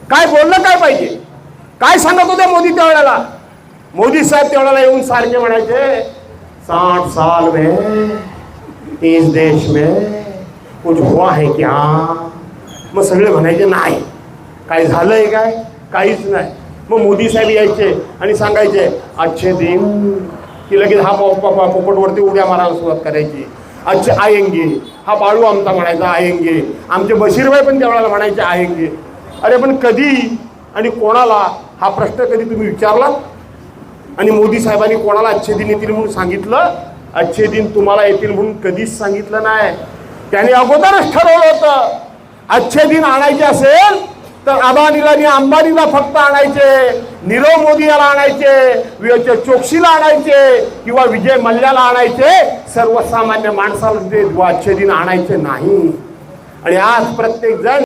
काय बोललं काय पाहिजे, काय सांगत होते मोदी त्यावेळेला? मोदी साहेब त्यावेळेला येऊन सारखे म्हणायचे 60 साल में इस देश में कुछ हुआ है क्या? मग सगळे म्हणायचे नाही, काय झालंय काय, काहीच नाही. मग मोदी साहेब यायचे आणि सांगायचे अच्छे दिन, की लगेच हा पोपटवरती उड्या मारायला सुरुवात करायची. अच्छे आयेंगे, हा बाळू आमचा म्हणायचा आयेंगे, आमचे बशीरभाई पण त्यावेळेला म्हणायचे आयेंगे. अरे पण कधी आणि कोणाला हा प्रश्न कधी तुम्ही विचारला? आणि मोदी साहेबांनी कोणाला अच्छे दिन येतील म्हणून सांगितलं? अच्छे दिन तुम्हाला येतील म्हणून कधीच सांगितलं नाही. त्याने अगोदरच ठरवलं होतं अच्छे दिन आणायचे असेल तर अदानीला आणि अंबानीला फक्त आणायचे, नीरव मोदी याला आणायचे, चोक्सीला आणायचे किंवा विजय मल्ल्याला आणायचे, सर्वसामान्य माणसाला ते अच्छे दिन आणायचे नाही. आणि आज प्रत्येक जण